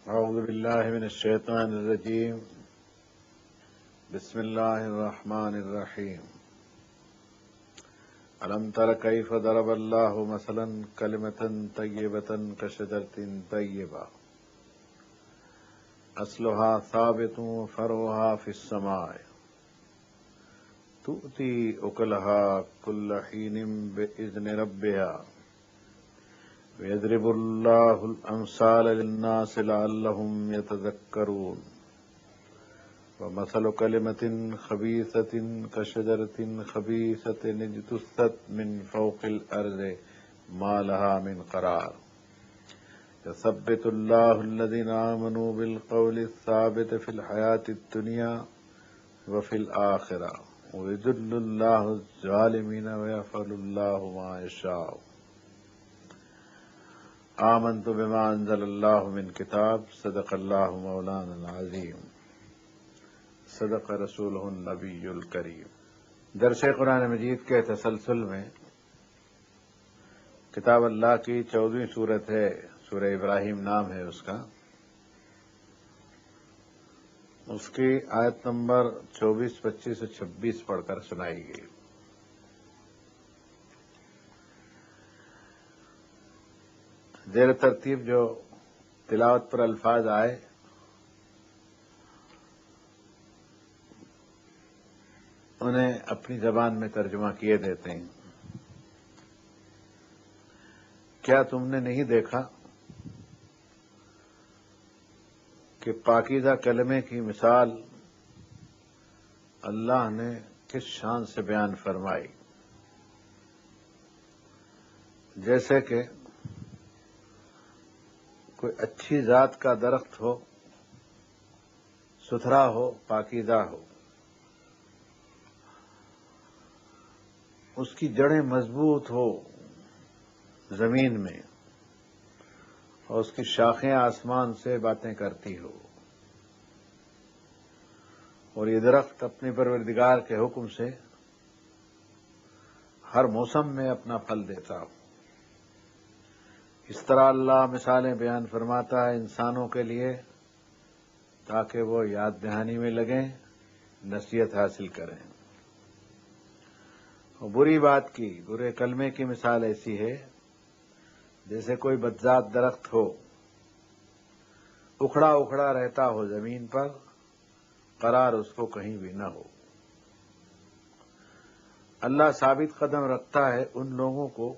أعوذ بالله من الشيطان الرجيم. بسم الله الرحمن الرحيم. ألم تر كيف ضرب الله مثلا كلمة طيبة كشجرة طيبة أصلها ثابت وفرعها في السماء تؤتي أكلها كل حين بإذن ربها ويضرب الله الأمثال للناس لعلهم يتذكرون. ومثل كلمة خبيثة كشجرة خبيثة اجتثت من فوق الأرض ما لها من قرار. يثبت الله الذين آمنوا بالقول الثابت في الحياة الدنيا وفي الآخرة ويذل الله الظالمين ويفعل الله ما يشاء. آمنت بما انزل اللہ من کتاب صدق اللہ مولانا العظیم صدق رسولہ النبی الکریم. درس قرآن مجید کے تسلسل میں کتاب اللہ کی 14ویں سورت ہے، سورہ ابراہیم نام ہے اس کا. اس کی آیت نمبر 24، 25 اور 26 پڑھ کر سنائی گئی. زیر ترتیب جو تلاوت پر الفاظ آئے انہیں اپنی زبان میں ترجمہ کیے دیتے ہیں. کیا تم نے نہیں دیکھا کہ پاکیزہ کلمے کی مثال اللہ نے کس شان سے بیان فرمائی؟ جیسے کہ کوئی اچھی ذات کا درخت ہو، ستھرا ہو، پاکیزہ ہو، اس کی جڑیں مضبوط ہو زمین میں اور اس کی شاخیں آسمان سے باتیں کرتی ہو، اور یہ درخت اپنے پروردگار کے حکم سے ہر موسم میں اپنا پھل دیتا ہو. اس طرح اللہ مثالیں بیان فرماتا ہے انسانوں کے لیے تاکہ وہ یاد دہانی میں لگیں، نصیحت حاصل کریں. اور بری بات کی، برے کلمے کی مثال ایسی ہے جیسے کوئی بدذات درخت ہو، اکھڑا اکھڑا رہتا ہو زمین پر، قرار اس کو کہیں بھی نہ ہو. اللہ ثابت قدم رکھتا ہے ان لوگوں کو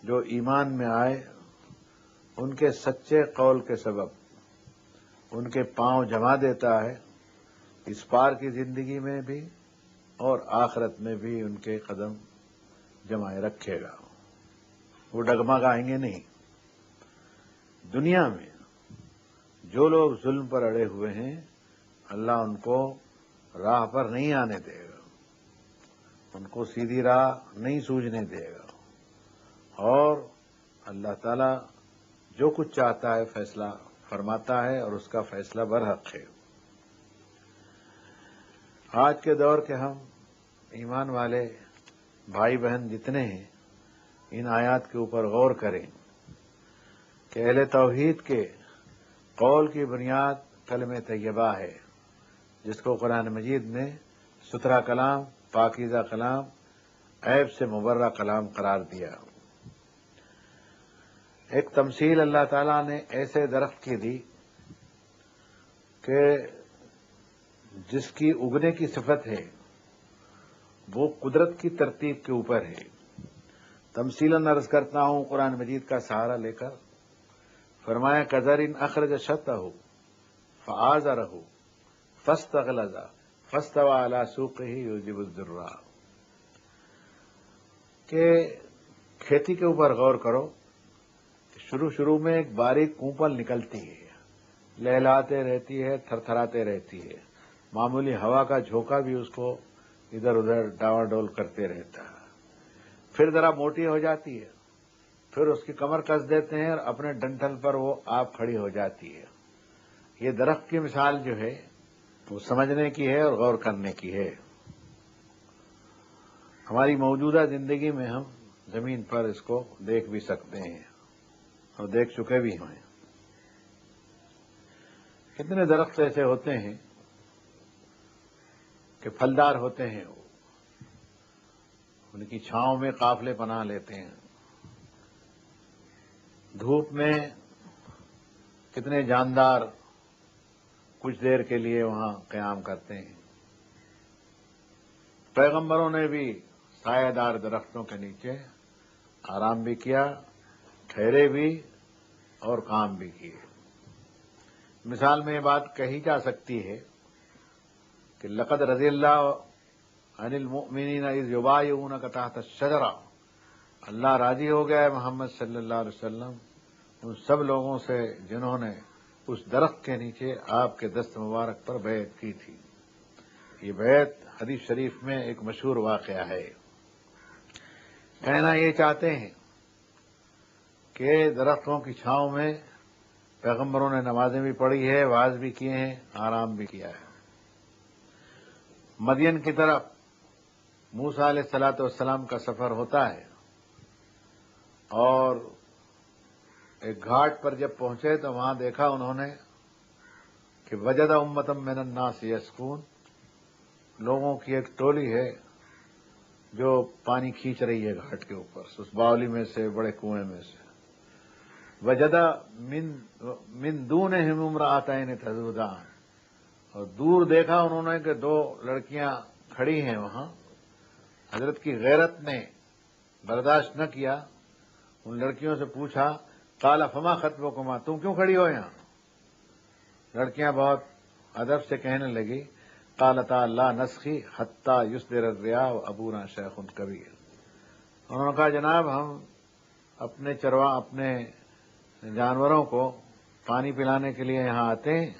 جو ایمان میں آئے، ان کے سچے قول کے سبب ان کے پاؤں جما دیتا ہے، اس پار کی زندگی میں بھی اور آخرت میں بھی ان کے قدم جمائے رکھے گا. وہ ڈگمگائیں گے نہیں. دنیا میں جو لوگ ظلم پر اڑے ہوئے ہیں اللہ ان کو راہ پر نہیں آنے دے گا، ان کو سیدھی راہ نہیں سوجنے دے گا، اور اللہ تعالی جو کچھ چاہتا ہے فیصلہ فرماتا ہے اور اس کا فیصلہ برحق ہے. آج کے دور کے ہم ایمان والے بھائی بہن جتنے ہیں ان آیات کے اوپر غور کریں کہ اہل توحید کے قول کی بنیاد کلمہ طیبہ ہے، جس کو قرآن مجید نے ستھرا کلام، پاکیزہ کلام، عیب سے مبرہ کلام قرار دیا. ایک تمثیل اللہ تعالیٰ نے ایسے درخت کی دی کہ جس کی اگنے کی صفت ہے وہ قدرت کی ترتیب کے اوپر ہے. تمثیلاً عرض کرتا ہوں قرآن مجید کا سہارا لے کر. فرمایا کذرٍ اخرج شطہ فآزرہ فاستغلظ فاستوى علی سوقہ یعجب الزراع. کہ کھیتی کے اوپر غور کرو. شروع میں ایک باریک کونپل نکلتی ہے، لہلاتے رہتی ہے، تھرتھراتے رہتی ہے، معمولی ہوا کا جھونکا بھی اس کو ادھر ادھر ڈاواں ڈول کرتے رہتا ہے. پھر ذرا موٹی ہو جاتی ہے، پھر اس کی کمر کس دیتے ہیں اور اپنے ڈنٹل پر وہ آپ کھڑی ہو جاتی ہے. یہ درخت کی مثال جو ہے وہ سمجھنے کی ہے اور غور کرنے کی ہے. ہماری موجودہ زندگی میں ہم زمین پر اس کو دیکھ بھی سکتے ہیں اور دیکھ چکے بھی ہیں. کتنے درخت ایسے ہوتے ہیں کہ پھلدار ہوتے ہیں، وہ ان کی چھاؤں میں قافلے پناہ لیتے ہیں، دھوپ میں کتنے جاندار کچھ دیر کے لیے وہاں قیام کرتے ہیں۔ پیغمبروں نے بھی سایہ دار درختوں کے نیچے آرام بھی کیا، ٹھہرے بھی اور کام بھی کیے۔ مثال میں یہ بات کہی جا سکتی ہے کہ لقد رضی اللہ عن المؤمنین اذ یبایعونک تحت الشجرہ، اللہ راضی ہو گیا ہے محمد صلی اللہ علیہ وسلم ان سب لوگوں سے جنہوں نے اس درخت کے نیچے آپ کے دست مبارک پر بیعت کی تھی۔ یہ بیعت حدیث شریف میں ایک مشہور واقعہ ہے۔ کہنا یہ چاہتے ہیں کہ درختوں کی چھاؤں میں پیغمبروں نے نمازیں بھی پڑھی ہے، وعظ بھی کیے ہیں، آرام بھی کیا ہے۔ مدین کی طرف موسیٰ علیہ الصلوۃ والسلام کا سفر ہوتا ہے اور ایک گھاٹ پر جب پہنچے تو وہاں دیکھا انہوں نے کہ وجد امۃ من الناس یسقون، لوگوں کی ایک ٹولی ہے جو پانی کھینچ رہی ہے گھاٹ کے اوپر اس باولی میں سے، بڑے کنویں میں سے۔ وجد من دونہم امرأتین تذودان، اور دور دیکھا انہوں نے کہ دو لڑکیاں کھڑی ہیں وہاں۔ حضرت کی غیرت نے برداشت نہ کیا، ان لڑکیوں سے پوچھا قال فما خطبکما، تم کیوں کھڑی ہو یہاں؟ لڑکیاں بہت ادب سے کہنے لگی قالتا لا نسقی حتی یصدر الرعاء وابونا شیخ کبیر، انہوں نے کہا جناب ہم اپنے جانوروں کو پانی پلانے کے لیے یہاں آتے ہیں،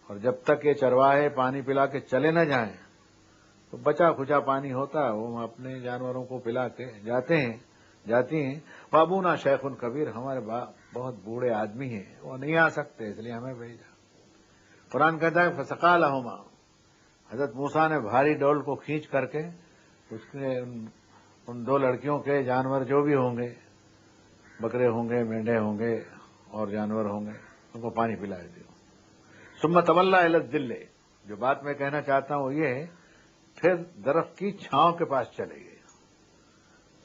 اور جب تک یہ چرواہے پانی پلا کے چلے نہ جائیں تو بچا کھچا پانی ہوتا ہے، وہ اپنے جانوروں کو پلا کے جاتی ہیں۔ بابونا شیخ کبیر، ہمارے بہت بوڑھے آدمی ہیں، وہ نہیں آ سکتے، اس لیے ہمیں بھیجا۔ قرآن کہتا ہے فسقا لہما، حضرت موسیٰ نے بھاری ڈول کو کھینچ کر کے اس کے ان دو لڑکیوں کے جانور جو بھی ہوں گے، بکرے ہوں گے، مینڈے ہوں گے اور جانور ہوں گے، ان کو پانی پلا دیا۔ ثم تولی الی الظل، جو بات میں کہنا چاہتا ہوں وہ یہ ہے، پھر درخت کی چھاؤں کے پاس چلے گئے،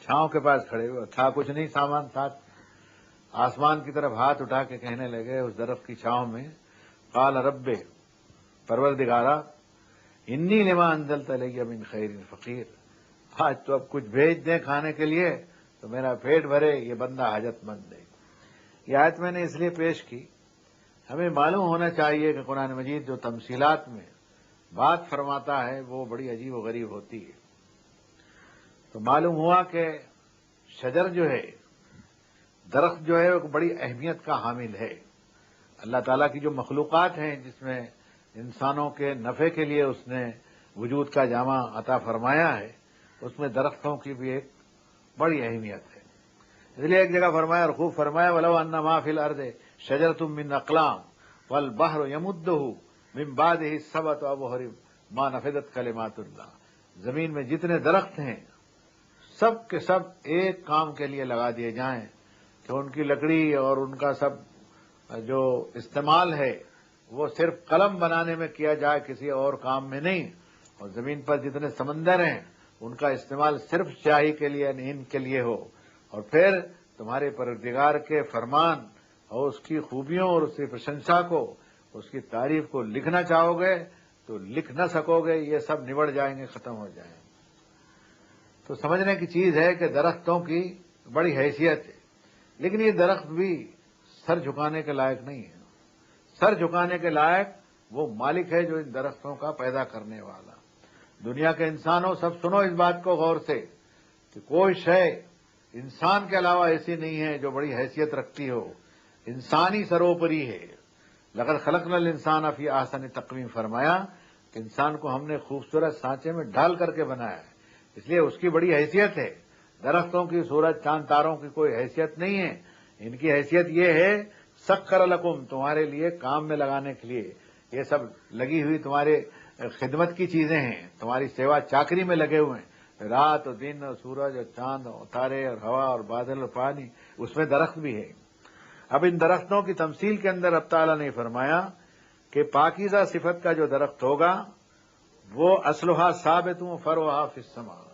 چھاؤں کے پاس کھڑے ہوئے، تھا کچھ نہیں سامان تھا، آسمان کی طرف ہاتھ اٹھا کے کہنے لگے اس درخت کی چھاؤں میں قال رب، پروردگارا انی لما انزلت الی من خیر فقیر، آج تو اب کچھ بھیج دیں کھانے کے لیے تو میرا پیٹ بھرے، یہ بندہ حاجت مند ہے۔ یہ آیت میں نے اس لیے پیش کی، ہمیں معلوم ہونا چاہیے کہ قرآن مجید جو تمثیلات میں بات فرماتا ہے وہ بڑی عجیب و غریب ہوتی ہے۔ تو معلوم ہوا کہ شجر جو ہے، درخت جو ہے، وہ بڑی اہمیت کا حامل ہے۔ اللہ تعالیٰ کی جو مخلوقات ہیں جس میں انسانوں کے نفع کے لیے اس نے وجود کا جامع عطا فرمایا ہے، اس میں درختوں کی بھی ایک بڑی اہمیت ہے۔ اس لیے ایک جگہ فرمایا اور خوب فرمایا وَلَوْ أَنَّ مَا فِي الْأَرْضِ شَجَرَةٌ مِّنْ أَقْلَامٍ وَالْبَحْرُ يَمُدُّهُ مِن بَعْدِهِ سَبْعَةُ أَبْحُرٍ مَا نَفِدَتْ كَلِمَاتُ اللَّهِ، زمین میں جتنے درخت ہیں سب کے سب ایک کام کے لیے لگا دیے جائیں کہ ان کی لکڑی اور ان کا سب جو استعمال ہے وہ صرف قلم بنانے میں کیا جائے، کسی اور کام میں نہیں، اور زمین پر جتنے سمندر ہیں ان کا استعمال صرف سیاہی کے لیے، نیند کے لیے ہو، اور پھر تمہارے پروردگار کے فرمان اور اس کی خوبیوں اور اس کی پرشنسا کو، اس کی تعریف کو لکھنا چاہو گے تو لکھ نہ سکو گے، یہ سب نبڑ جائیں گے، ختم ہو جائیں گے۔ تو سمجھنے کی چیز ہے کہ درختوں کی بڑی حیثیت ہے، لیکن یہ درخت بھی سر جھکانے کے لائق نہیں ہے۔ سر جھکانے کے لائق وہ مالک ہے جو ان درختوں کا پیدا کرنے والا۔ دنیا کے انسانوں سب سنو اس بات کو غور سے کہ کوئی شے انسان کے علاوہ ایسی نہیں ہے جو بڑی حیثیت رکھتی ہو، انسانی سروپری ہے۔ لقد خلقنا الانسان فی احسن تقویم، فرمایا کہ انسان کو ہم نے خوبصورت سانچے میں ڈھال کر کے بنایا ہے، اس لیے اس کی بڑی حیثیت ہے۔ درختوں کی، سورج چاند تاروں کی کوئی حیثیت نہیں ہے، ان کی حیثیت یہ ہے سخر لکم، تمہارے لیے کام میں لگانے کے لیے، یہ سب لگی ہوئی تمہارے خدمت کی چیزیں ہیں، تمہاری سیوا چاکری میں لگے ہوئے ہیں، رات اور دن اور سورج اور چاند اور تارے اور ہوا اور بادل اور پانی، اس میں درخت بھی ہے۔ اب ان درختوں کی تمثیل کے اندر اب تعالیٰ نے فرمایا کہ پاکیزہ صفت کا جو درخت ہوگا وہ اصلھا ثابت فرعھا فی السماء،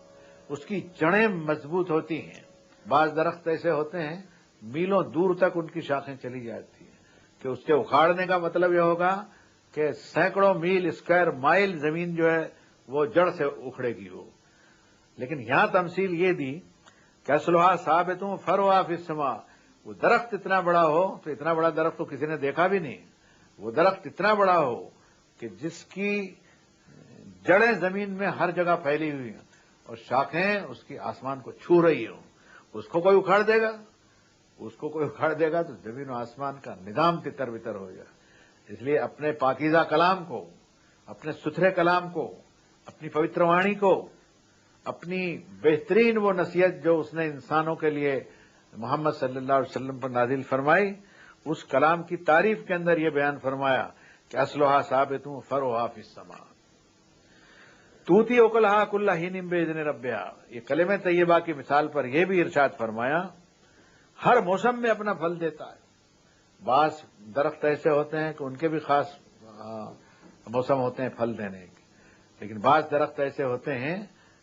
اس کی جڑیں مضبوط ہوتی ہیں۔ بعض درخت ایسے ہوتے ہیں میلوں دور تک ان کی شاخیں چلی جاتی ہیں، کہ اس کے اکھاڑنے کا مطلب یہ ہوگا کہ سینکڑوں میل اسکوائر مائل زمین جو ہے وہ جڑ سے اکھڑے گی وہ۔ لیکن یہاں تمثیل یہ دی کہ اصلھا ثابت فرعھا فی السماء، وہ درخت اتنا بڑا ہو، تو اتنا بڑا درخت تو کسی نے دیکھا بھی نہیں، وہ درخت اتنا بڑا ہو کہ جس کی جڑیں زمین میں ہر جگہ پھیلی ہوئی ہیں اور شاخیں اس کی آسمان کو چھو رہی ہوں، اس کو کوئی اکھاڑ دے گا؟ اس کو کوئی اکھاڑ دے گا تو زمین و آسمان کا نظام تتر بتر ہو جائے۔ اس لیے اپنے پاکیزہ کلام کو، اپنے ستھرے کلام کو، اپنی پوتر وانی کو، اپنی بہترین وہ نصیحت جو اس نے انسانوں کے لیے محمد صلی اللہ علیہ وسلم پر نازل فرمائی، اس کلام کی تعریف کے اندر یہ بیان فرمایا کہ اصلھا ثابت فرعھا فی السماء تؤتی اکلھا کل حین باذن ربھا۔ یہ کلمہ طیبہ کی مثال پر یہ بھی ارشاد فرمایا ہر موسم میں اپنا پھل دیتا ہے۔ بعض درخت ایسے ہوتے ہیں کہ ان کے بھی خاص موسم ہوتے ہیں پھل دینے کے، لیکن بعض درخت ایسے ہوتے ہیں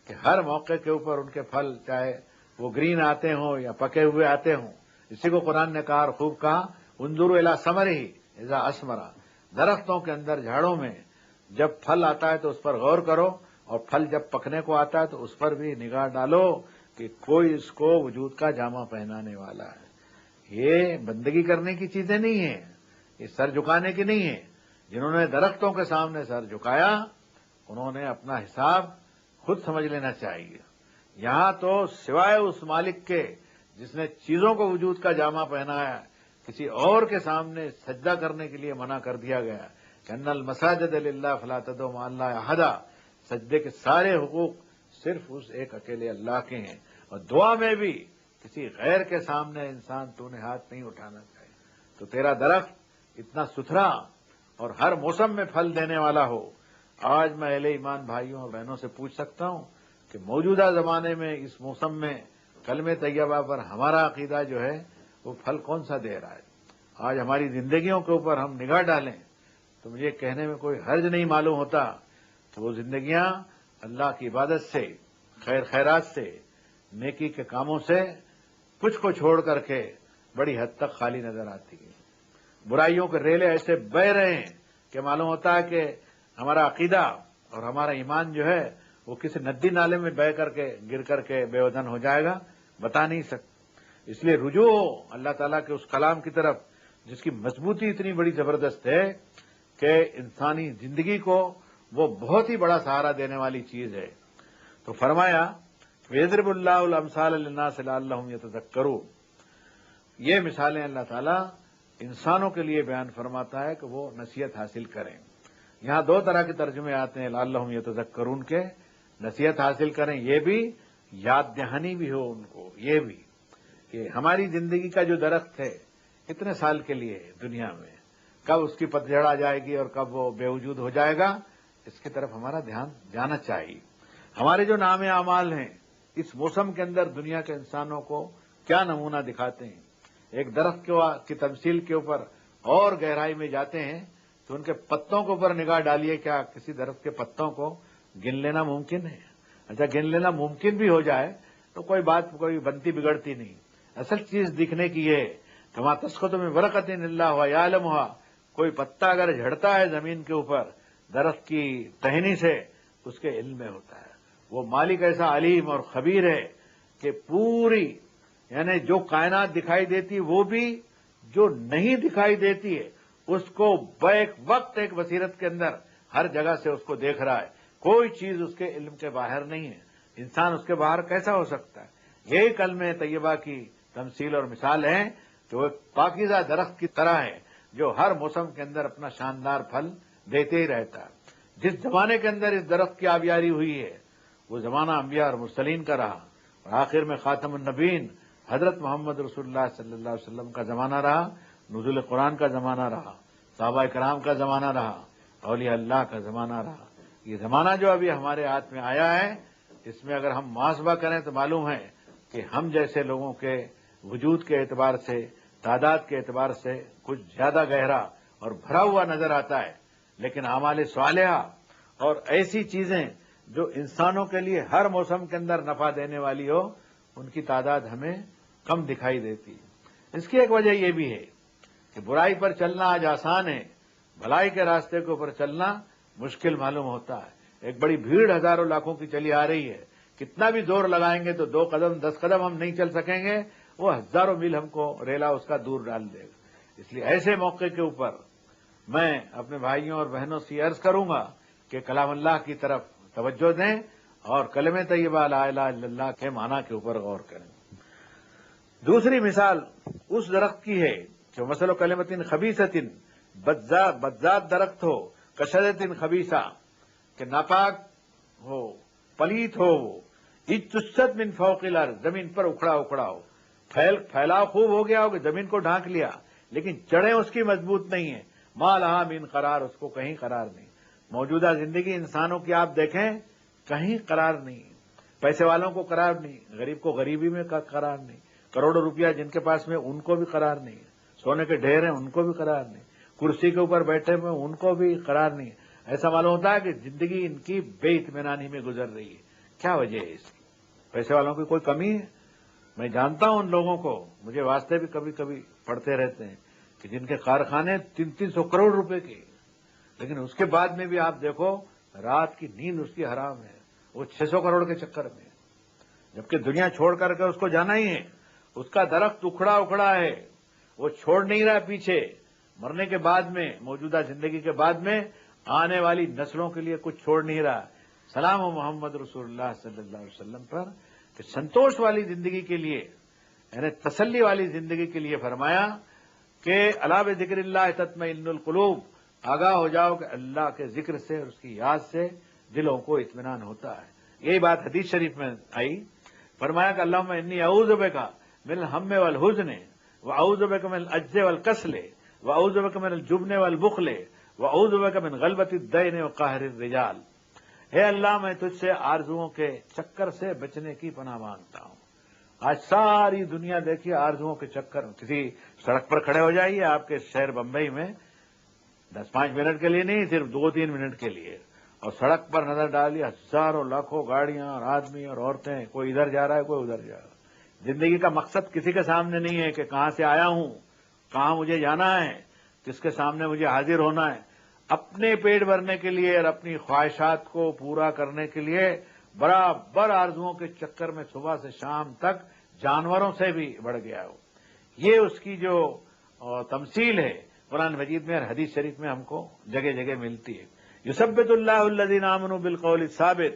کہ ہر موقع کے اوپر ان کے پھل چاہے وہ گرین آتے ہوں یا پکے ہوئے آتے ہوں۔ اسی کو قرآن نے کہا اور خوب کہا انظروا الی ثمرہ اذا اثمر، درختوں کے اندر جھاڑوں میں جب پھل آتا ہے تو اس پر غور کرو، اور پھل جب پکنے کو آتا ہے تو اس پر بھی نگاہ ڈالو کہ کوئی اس کو وجود کا جامہ پہنانے والا ہے۔ یہ بندگی کرنے کی چیزیں نہیں ہیں، یہ سر جھکانے کی نہیں ہیں۔ جنہوں نے درختوں کے سامنے سر جھکایا انہوں نے اپنا حساب خود سمجھ لینا چاہیے۔ یہاں تو سوائے اس مالک کے جس نے چیزوں کو وجود کا جامہ پہنایا ہے، کسی اور کے سامنے سجدہ کرنے کے لیے منع کر دیا گیا کہ ان المساجد للہ فلا تدعوا مع اللہ احدا، سجدے کے سارے حقوق صرف اس ایک اکیلے اللہ کے ہیں، اور دعا میں بھی کسی غیر کے سامنے انسان تو نے ہاتھ نہیں اٹھانا چاہیے۔ تو تیرا درخت اتنا ستھرا اور ہر موسم میں پھل دینے والا ہو۔ آج میں اہل ایمان بھائیوں اور بہنوں سے پوچھ سکتا ہوں کہ موجودہ زمانے میں اس موسم میں کلمہ طیبہ پر ہمارا عقیدہ جو ہے وہ پھل کون سا دے رہا ہے؟ آج ہماری زندگیوں کے اوپر ہم نگاہ ڈالیں تو مجھے کہنے میں کوئی حرج نہیں معلوم ہوتا کہ وہ زندگیاں اللہ کی عبادت سے، خیر خیرات سے، نیکی کے کاموں سے کچھ کو چھوڑ کر کے بڑی حد تک خالی نظر آتی ہیں۔ برائیوں کے ریلے ایسے بہ رہے ہیں کہ معلوم ہوتا ہے کہ ہمارا عقیدہ اور ہمارا ایمان جو ہے وہ کسی ندی نالے میں بہ کر کے گر کر کے بے وزن ہو جائے گا، بتا نہیں سکتے۔ اس لیے رجوع ہو اللہ تعالیٰ کے اس کلام کی طرف جس کی مضبوطی اتنی بڑی زبردست ہے کہ انسانی زندگی کو وہ بہت ہی بڑا سہارا دینے والی چیز ہے۔ تو فرمایا وَيَضْرِبُ اللَّهُ الْأَمْثَالَ لِلنَّاسِ لَعَلَّهُمْ يَتَذَكَّرُونَ، یہ مثالیں اللہ تعالیٰ انسانوں کے لیے بیان فرماتا ہے کہ وہ نصیحت حاصل کریں۔ یہاں دو طرح کے ترجمے آتے ہیں لعلہم یتذکرون کے، نصیحت حاصل کریں یہ بھی، یاد دہانی بھی ہو ان کو یہ بھی، کہ ہماری زندگی کا جو درخت ہے اتنے سال کے لیے دنیا میں، کب اس کی پتجھڑ آ جائے گی اور کب وہ بے وجود ہو جائے گا، اس کی طرف ہمارا دھیان جانا چاہیے۔ ہمارے جو نام اعمال ہیں اس موسم کے اندر دنیا کے انسانوں کو کیا نمونہ دکھاتے ہیں۔ ایک درخت کی تمثیل کے اوپر اور گہرائی میں جاتے ہیں تو ان کے پتوں کے اوپر نگاہ ڈالیے، کیا کسی درخت کے پتوں کو گن لینا ممکن ہے؟ اچھا گن لینا ممکن بھی ہو جائے تو کوئی بات کوئی بنتی بگڑتی نہیں، اصل چیز دکھنے کی ہے۔ کما تسقط من ورقۃ الا هو یعلمها، کوئی پتا اگر جھڑتا ہے زمین کے اوپر درخت کی ٹہنی سے اس کے علم میں ہوتا ہے۔ وہ مالک ایسا علیم اور خبیر ہے کہ پوری یعنی جو کائنات دکھائی دیتی وہ بھی، جو نہیں دکھائی دیتی ہے اس کو بیک وقت ایک بصیرت کے اندر ہر جگہ سے اس کو دیکھ رہا ہے، کوئی چیز اس کے علم کے باہر نہیں ہے۔ انسان اس کے باہر کیسا ہو سکتا ہے؟ یہی کلمہ طیبہ کی تمثیل اور مثال ہے کہ وہ پاکیزہ درخت کی طرح ہے جو ہر موسم کے اندر اپنا شاندار پھل دیتے ہی رہتا ہے۔ جس زمانے کے اندر اس درخت کی آبیاری ہوئی ہے وہ زمانہ انبیاء اور مرسلین کا رہا، اور آخر میں خاتم النبیین حضرت محمد رسول اللہ صلی اللہ علیہ وسلم کا زمانہ رہا، نزول قرآن کا زمانہ رہا، صحابہ کرام کا زمانہ رہا، اولیاء اللہ کا زمانہ رہا۔ یہ زمانہ جو ابھی ہمارے ہاتھ میں آیا ہے اس میں اگر ہم محاسبہ کریں تو معلوم ہے کہ ہم جیسے لوگوں کے وجود کے اعتبار سے، تعداد کے اعتبار سے کچھ زیادہ گہرا اور بھرا ہوا نظر آتا ہے، لیکن اعمال صالحہ اور ایسی چیزیں جو انسانوں کے لیے ہر موسم کے اندر نفع دینے والی ہو، ان کی تعداد ہمیں کم دکھائی دیتی ہے۔ اس کی ایک وجہ یہ بھی ہے کہ برائی پر چلنا آج آسان ہے، بھلائی کے راستے کے اوپر چلنا مشکل معلوم ہوتا ہے۔ ایک بڑی بھیڑ ہزاروں لاکھوں کی چلی آ رہی ہے، کتنا بھی زور لگائیں گے تو 2 قدم 10 قدم ہم نہیں چل سکیں گے، وہ ہزاروں میل ہم کو ریلا اس کا دور ڈال دے گا۔ اس لیے ایسے موقع کے اوپر میں اپنے بھائیوں اور بہنوں سے عرض کروں گا کہ کلام اللہ کی طرف توجہ دیں اور کلمہ طیبہ لا الہ الا اللہ کے معنی کے اوپر غور کریں۔ دوسری مثال اس درخت کی ہے جو مثل کلمۃ خبیثۃ بدذات درخت ہو، کشجرۃ خبیثہ، کہ ناپاک ہو، پلیت ہو، وہ اجتثت من فوق الارض، زمین پر اکھڑا ہو، پھیلاؤ خوب ہو گیا ہو کہ زمین کو ڈھانک لیا، لیکن جڑیں اس کی مضبوط نہیں ہیں، ما لہا من قرار، اس کو کہیں قرار نہیں۔ موجودہ زندگی انسانوں کی آپ دیکھیں کہیں قرار نہیں، پیسے والوں کو قرار نہیں، غریب کو غریبی میں قرار نہیں، کروڑوں روپیہ جن کے پاس میں ان کو بھی قرار نہیں، سونے کے ڈھیر ہیں ان کو بھی قرار نہیں، کرسی کے اوپر بیٹھے ہوئے ان کو بھی قرار نہیں۔ ایسا معلوم ہوتا ہے کہ زندگی ان کی بے اطمینانی میں گزر رہی ہے۔ کیا وجہ ہے اس کی؟ پیسے والوں کی کوئی کمی ہے؟ میں جانتا ہوں ان لوگوں کو، مجھے واسطے بھی کبھی کبھی پڑتے رہتے ہیں کہ جن کے کارخانے 300 کروڑ روپے کے، لیکن اس کے بعد میں بھی آپ دیکھو رات کی نیند اس کی حرام ہے، وہ 600 کروڑ کے چکر میں، جبکہ دنیا چھوڑ کر کے اس کو جانا ہی ہے۔ اس کا درخت اکھڑا ہے، وہ چھوڑ نہیں رہا پیچھے، مرنے کے بعد میں، موجودہ زندگی کے بعد میں آنے والی نسلوں کے لیے کچھ چھوڑ نہیں رہا۔ سلام و محمد رسول اللہ صلی اللہ علیہ وسلم پر کہ سنتوش والی زندگی کے لیے، یعنی تسلی والی زندگی کے لیے فرمایا کہ الا بذکر اللہ تطمئن القلوب، آگاہ ہو جاؤ کہ اللہ کے ذکر سے اور اس کی یاد سے دلوں کو اطمینان ہوتا ہے۔ یہی بات حدیث شریف میں آئی، فرمایا کہ اللہم انی اعوذ بک من الہم والحزن واعوذ بک من العجز والکسل واعوذ بک من الجبن والبخل واعوذ بک من غلبۃ الدین وقہر الرجال۔ اے اللہ میں تجھ سے آرزوؤں کے چکر سے بچنے کی پناہ مانگتا ہوں۔ آج ساری دنیا دیکھیے آرزوؤں کے چکر، کسی سڑک پر کھڑے ہو جائیے آپ کے شہر بمبئی میں، 10-5 منٹ کے لیے نہیں، صرف 2-3 منٹ کے لیے، اور سڑک پر نظر ڈالیے ہزاروں لاکھوں گاڑیاں اور آدمی اور عورتیں، کوئی ادھر جا رہا ہے کوئی ادھر جا رہا ہے۔ زندگی کا مقصد کسی کے سامنے نہیں ہے کہ کہاں سے آیا ہوں، کہاں مجھے جانا ہے، کس کے سامنے مجھے حاضر ہونا ہے۔ اپنے پیٹ بھرنے کے لیے اور اپنی خواہشات کو پورا کرنے کے لیے برابر آرزوؤں کے چکر میں صبح سے شام تک جانوروں سے بھی بڑھ گیا ہو۔ یہ اس کی جو تمثیل ہے قرآن مجید میں اور حدیث شریف میں ہم کو جگہ جگہ ملتی ہے۔ یثبت اللہ الذین آمنوا بالقول الثابت،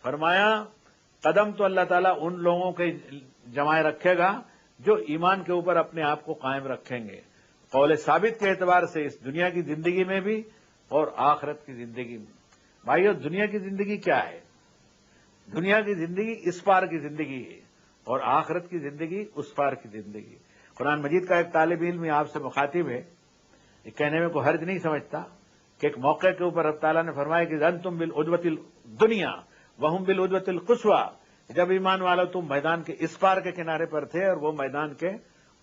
فرمایا قدم تو اللہ تعالیٰ ان لوگوں کے جمائے رکھے گا جو ایمان کے اوپر اپنے آپ کو قائم رکھیں گے، قول ثابت کے اعتبار سے اس دنیا کی زندگی میں بھی اور آخرت کی زندگی میں۔ بھائیو، دنیا کی زندگی کیا ہے؟ دنیا کی زندگی اس پار کی زندگی ہے اور آخرت کی زندگی اس پار کی زندگی۔ قرآن مجید کا ایک طالب علم آپ سے مخاطب ہے، یہ کہنے میں کوئی حرج نہیں سمجھتا کہ ایک موقع کے اوپر رب تعالیٰ نے فرمایا کہ انتم بالعدوۃ الدنیا وہم بالعدوۃ القصویٰ، جب ایمان والو تم میدان کے اس پار کے کنارے پر تھے اور وہ میدان کے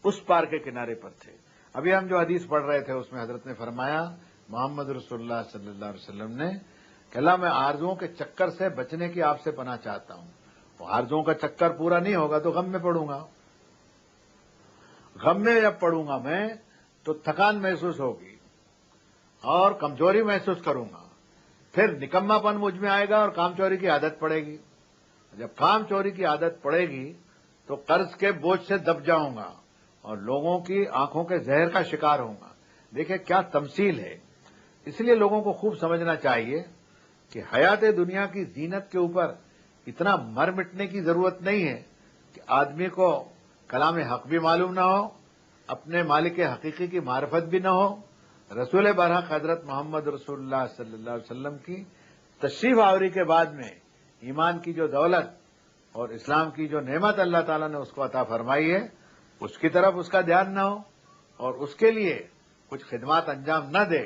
اس پار کے کنارے پر تھے۔ ابھی ہم جو حدیث پڑھ رہے تھے اس میں حضرت نے فرمایا، محمد رسول اللہ صلی اللہ علیہ وسلم نے کہ اللہ میں آرزوؤں کے چکر سے بچنے کی آپ سے پناہ چاہتا ہوں۔ وہ آرزوؤں کا چکر پورا نہیں ہوگا تو غم میں پڑوں گا، غم میں جب پڑوں گا میں تو تھکان محسوس ہوگی اور کمزوری محسوس کروں گا، پھر نکما پن مجھ میں آئے گا اور کام چوری کی عادت پڑے گی۔ جب کام چوری کی عادت پڑے گی تو قرض کے بوجھ سے دب جاؤں گا اور لوگوں کی آنکھوں کے زہر کا شکار ہوں گا۔ دیکھیں کیا تمثیل ہے۔ اس لیے لوگوں کو خوب سمجھنا چاہیے کہ حیات دنیا کی زینت کے اوپر اتنا مر مٹنے کی ضرورت نہیں ہے کہ آدمی کو کلام حق بھی معلوم نہ ہو، اپنے مالک حقیقی کی معرفت بھی نہ ہو، رسول برحق حضرت محمد رسول اللہ صلی اللہ علیہ وسلم کی تشریف آوری کے بعد میں ایمان کی جو دولت اور اسلام کی جو نعمت اللہ تعالیٰ نے اس کو عطا فرمائی ہے اس کی طرف اس کا دھیان نہ ہو اور اس کے لیے کچھ خدمات انجام نہ دے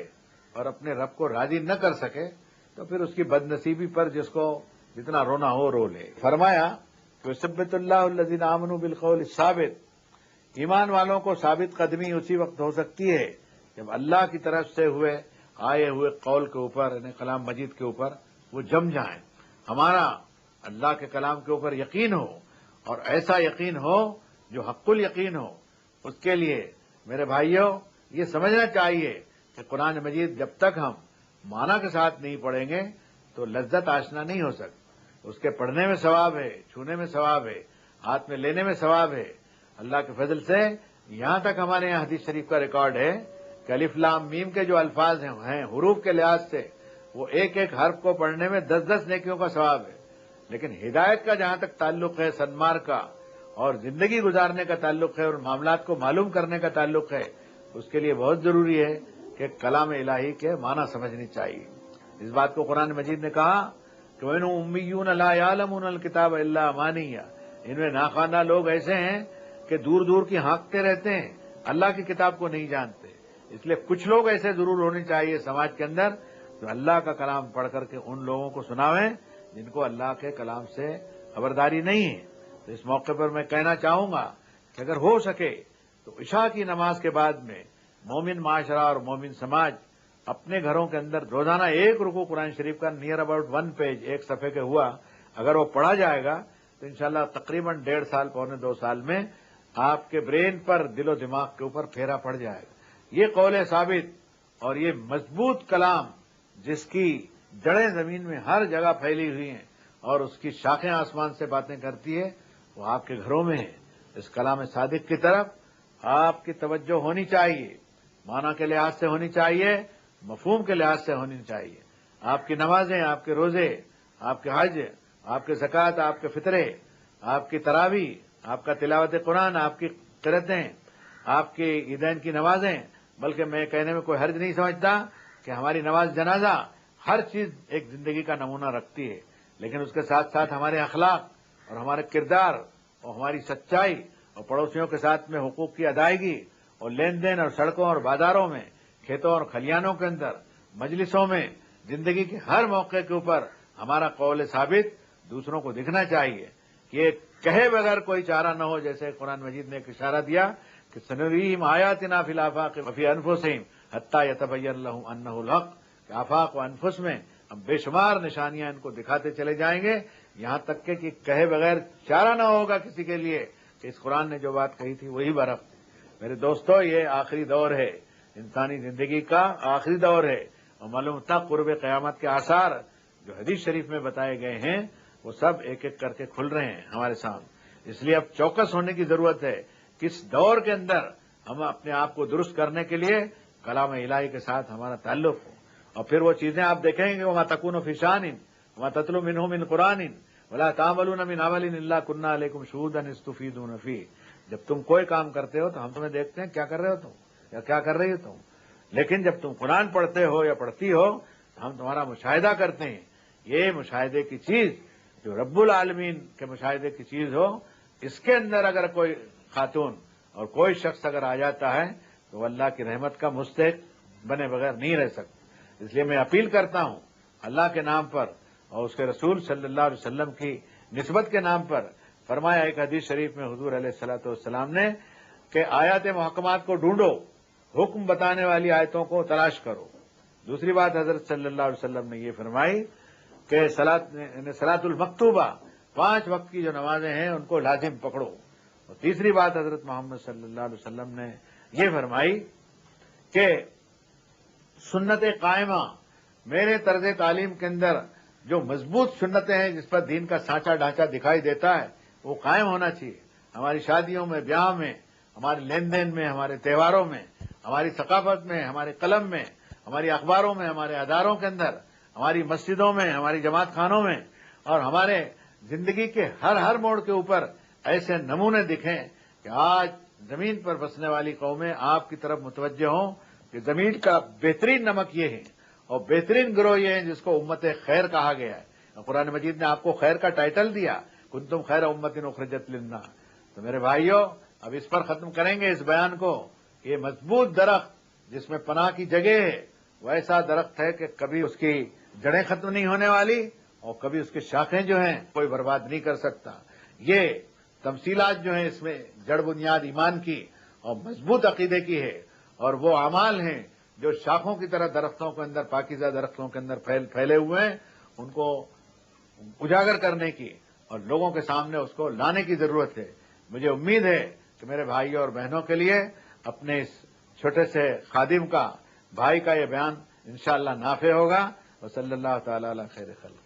اور اپنے رب کو راضی نہ کر سکے تو پھر اس کی بد نصیبی پر جس کو جتنا رونا ہو رو لے۔ فرمایا کہ یثبت اللہ الذین آمنوا بالقول الثابت، ایمان والوں کو ثابت قدمی اسی وقت ہو سکتی ہے جب اللہ کی طرف سے ہوئے آئے ہوئے قول کے اوپر یعنی کلام مجید کے اوپر وہ جم جائیں، ہمارا اللہ کے کلام کے اوپر یقین ہو، اور ایسا یقین ہو جو حق الیقین ہو۔ اس کے لیے میرے بھائیوں یہ سمجھنا چاہیے کہ قرآن مجید جب تک ہم معنی کے ساتھ نہیں پڑھیں گے تو لذت آشنا نہیں ہو سکتی۔ اس کے پڑھنے میں ثواب ہے، چھونے میں ثواب ہے، ہاتھ میں لینے میں ثواب ہے۔ اللہ کے فضل سے یہاں تک ہمارے یہاں حدیث شریف کا ریکارڈ ہے کہ الف لام میم کے جو الفاظ ہیں حروف کے لحاظ سے وہ ایک ایک حرف کو پڑھنے میں 10 نیکیوں کا ثواب ہے، لیکن ہدایت کا جہاں تک تعلق ہے، سنمار کا اور زندگی گزارنے کا تعلق ہے اور معاملات کو معلوم کرنے کا تعلق ہے، اس کے لیے بہت ضروری ہے کہ کلام الہی کے معنی سمجھنی چاہیے۔ اس بات کو قرآن مجید نے کہا کہ وَإِنْهُمْ أُمِّيُّونَ لَا يَعْلَمُونَ الْكِتَابَ إِلَّا أَمَانِيَّ، ان میں ناخواندہ لوگ ایسے ہیں کہ دور دور کی ہانکتے رہتے ہیں، اللہ کی کتاب کو نہیں جانتے۔ اس لیے کچھ لوگ ایسے ضرور ہونے چاہیے سماج کے اندر جو اللہ کا کلام پڑھ کر کے ان لوگوں کو سناویں جن کو اللہ کے کلام سے خبرداری نہیں ہے۔ تو اس موقع پر میں کہنا چاہوں گا کہ اگر ہو سکے تو عشاء کی نماز کے بعد میں مومن معاشرہ اور مومن سماج اپنے گھروں کے اندر روزانہ ایک رکوع قرآن شریف کا نیئر اباؤٹ 1 پیج ایک صفحے کے ہوا اگر وہ پڑھا جائے گا تو انشاءاللہ تقریباً 1.5 سال پونے 2 سال میں آپ کے برین پر دل و دماغ کے اوپر پھیرا پڑ جائے گا۔ یہ قول ثابت اور یہ مضبوط کلام جس کی جڑیں زمین میں ہر جگہ پھیلی ہوئی ہیں اور اس کی شاخیں آسمان سے باتیں کرتی ہے، وہ آپ کے گھروں میں ہے۔ اس کلام صادق کی طرف آپ کی توجہ ہونی چاہیے، معنی کے لحاظ سے ہونی چاہیے، مفہوم کے لحاظ سے ہونی چاہیے۔ آپ کی نمازیں، آپ کے روزے، آپ کے حج، آپ کے زکوٰۃ، آپ کے فطرے، آپ کی تراویح، آپ کا تلاوت قرآن، آپ کی قرأتیں، آپ کی عیدین کی نمازیں، بلکہ میں کہنے میں کوئی حرج نہیں سمجھتا کہ ہماری نماز جنازہ ہر چیز ایک زندگی کا نمونہ رکھتی ہے، لیکن اس کے ساتھ ساتھ ہمارے اخلاق اور ہمارے کردار اور ہماری سچائی اور پڑوسیوں کے ساتھ میں حقوق کی ادائیگی اور لین دین اور سڑکوں اور بازاروں میں، کھیتوں اور کھلیانوں کے اندر، مجلسوں میں، زندگی کے ہر موقع کے اوپر ہمارا قول ثابت دوسروں کو دکھنا چاہیے کہ یہ کہے بغیر کوئی چارہ نہ ہو، جیسے قرآن مجید نے ایک اشارہ دیا کہ سنریہم آیاتنا فی الآفاق وفی انفسہم حتی یتبین لہم انہ الحق، کہ آفاق و انفس میں ہم بے شمار نشانیاں ان کو دکھاتے چلے جائیں گے، یہاں تک کہ کہے بغیر چارہ نہ ہوگا کسی کے لیے کہ اس قرآن نے جو بات کہی تھی وہی برحق تھی۔ میرے دوستو، یہ آخری دور ہے، انسانی زندگی کا آخری دور ہے، اور معلوم تھا قرب قیامت کے آثار جو حدیث شریف میں بتائے گئے ہیں وہ سب ایک ایک کر کے کھل رہے ہیں ہمارے سامنے۔ اس لیے اب چوکس ہونے کی ضرورت ہے کس دور کے اندر ہم اپنے آپ کو درست کرنے کے لیے کلام الہی کے ساتھ ہمارا تعلق ہو، اور پھر وہ چیزیں آپ دیکھیں گے وَمَا تَكُونُ فِي شَأْنٍ وَمَا تَتْلُو مِنْهُ مِنْ قُرْآنٍ وَلَا تَعْمَلُونَ مِنْ عَمَلٍ إِلَّا كُنَّا عَلَيْكُمْ شُهُودًا إِذْ تُفِيضُونَ فِيهِ۔ جب تم کوئی کام کرتے ہو تو ہم تمہیں دیکھتے ہیں کیا کر رہے ہو تم یا کیا کر رہی ہو تم، لیکن جب تم قرآن پڑھتے ہو یا پڑھتی ہو تو ہم تمہارا مشاہدہ کرتے ہیں۔ یہ مشاہدے کی چیز جو رب العالمین کے مشاہدے کی چیز ہو، اس کے اندر اگر کوئی خاتون اور کوئی شخص اگر آ جاتا ہے تو وہ اللہ کی رحمت کا مستحق بنے بغیر نہیں رہ سکتا۔ اس لیے میں اپیل کرتا ہوں اللہ کے نام پر اور اس کے رسول صلی اللہ علیہ وسلم کی نسبت کے نام پر، فرمایا ایک حدیث شریف میں حضور علیہ الصلوۃ والسلام نے کہ آیات محکمات کو ڈھونڈو، حکم بتانے والی آیتوں کو تلاش کرو۔ دوسری بات حضرت صلی اللہ علیہ وسلم نے یہ فرمائی کہ صلاۃ المکتوبہ، 5 وقت کی جو نمازیں ہیں ان کو لازم پکڑو۔ اور تیسری بات حضرت محمد صلی اللہ علیہ وسلم نے یہ فرمائی کہ سنت قائمہ، میرے طرز تعلیم کے اندر جو مضبوط سنتیں ہیں جس پر دین کا سانچہ ڈھانچہ دکھائی دیتا ہے وہ قائم ہونا چاہیے۔ ہماری شادیوں میں، بیاہ میں، ہمارے لین دین میں، ہمارے تہواروں میں، ہماری ثقافت میں، ہمارے قلم میں، ہماری اخباروں میں، ہمارے اداروں کے اندر، ہماری مسجدوں میں، ہماری جماعت خانوں میں، اور ہمارے زندگی کے ہر موڑ کے اوپر ایسے نمونے دکھیں کہ آج زمین پر بسنے والی قومیں آپ کی طرف متوجہ ہوں کہ زمین کا بہترین نمک یہ ہے اور بہترین گروہ یہ ہے جس کو امت خیر کہا گیا ہے۔ قرآن مجید نے آپ کو خیر کا ٹائٹل دیا، کنتم خیر امت اخرجت للناس۔ تو میرے بھائیوں، اب اس پر ختم کریں گے اس بیان کو۔ یہ مضبوط درخت جس میں پناہ کی جگہ ہے وہ ایسا درخت ہے کہ کبھی اس کی جڑیں ختم نہیں ہونے والی اور کبھی اس کی شاخیں جو ہیں کوئی برباد نہیں کر سکتا۔ یہ تمثیلات جو ہیں اس میں جڑ بنیاد ایمان کی اور مضبوط عقیدے کی ہے، اور وہ اعمال ہیں جو شاخوں کی طرح درختوں کے اندر، پاکیزہ درختوں کے اندر پھیلے ہوئے ہیں، ان کو اجاگر کرنے کی اور لوگوں کے سامنے اس کو لانے کی ضرورت ہے۔ مجھے امید ہے کہ میرے بھائیوں اور بہنوں کے لیے اپنے اس چھوٹے سے خادم کا، بھائی کا یہ بیان انشاءاللہ نافع ہوگا۔ وصلی اللہ تعالی علی خیر خلق۔